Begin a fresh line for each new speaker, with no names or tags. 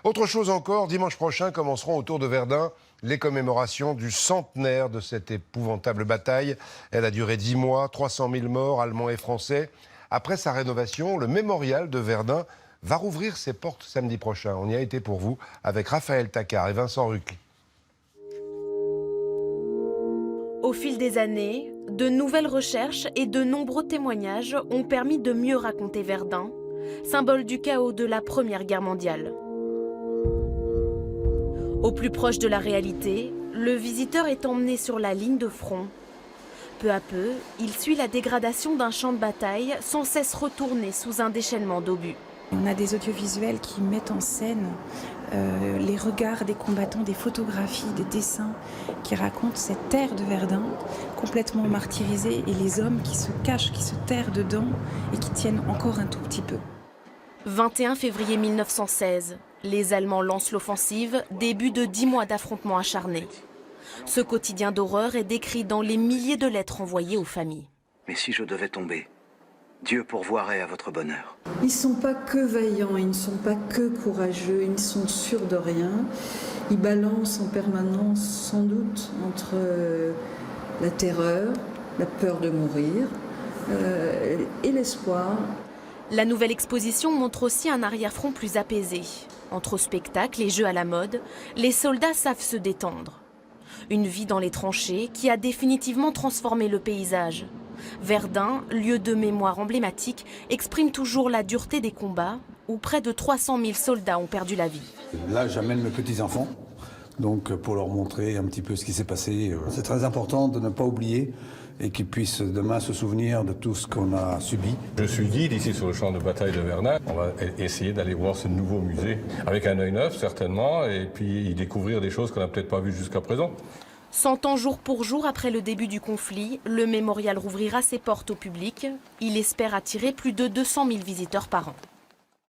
Autre chose encore, dimanche prochain commenceront autour de Verdun les commémorations du centenaire de cette épouvantable bataille. Elle a duré 10 mois, 300 000 morts, allemands et français. Après sa rénovation, le mémorial de Verdun va rouvrir ses portes samedi prochain. On y a été pour vous avec Raphaël Tacquart et Vincent Rucli.
Au fil des années, de nouvelles recherches et de nombreux témoignages ont permis de mieux raconter Verdun, symbole du chaos de la Première Guerre mondiale. Au plus proche de la réalité, le visiteur est emmené sur la ligne de front. Peu à peu, il suit la dégradation d'un champ de bataille sans cesse retourné sous un déchaînement d'obus.
On a des audiovisuels qui mettent en scène les regards des combattants, des photographies, des dessins qui racontent cette terre de Verdun complètement martyrisée et les hommes qui se cachent, qui se terrent dedans et qui tiennent encore un tout petit peu.
21 février 1916, les Allemands lancent l'offensive, début de 10 mois d'affrontements acharnés. Ce quotidien d'horreur est décrit dans les milliers de lettres envoyées aux familles.
Mais si je devais tomber, Dieu pourvoirait à votre bonheur.
Ils ne sont pas que vaillants, ils ne sont pas que courageux, ils ne sont sûrs de rien. Ils balancent en permanence, sans doute, entre la terreur, la peur de mourir et l'espoir.
La nouvelle exposition montre aussi un arrière-front plus apaisé. Entre spectacles et jeux à la mode, les soldats savent se détendre. Une vie dans les tranchées qui a définitivement transformé le paysage. Verdun, lieu de mémoire emblématique, exprime toujours la dureté des combats où près de 300 000 soldats ont perdu la vie.
Là, j'amène mes petits-enfants, donc pour leur montrer un petit peu ce qui s'est passé. C'est très important de ne pas oublier et qu'ils puissent demain se souvenir de tout ce qu'on a subi.
Je suis guide ici sur le champ de bataille de Verdun. On va essayer d'aller voir ce nouveau musée avec un œil neuf certainement et puis y découvrir des choses qu'on n'a peut-être pas vues jusqu'à présent.
100 ans jour pour jour après le début du conflit, le mémorial rouvrira ses portes au public. Il espère attirer plus de 200 000 visiteurs par an.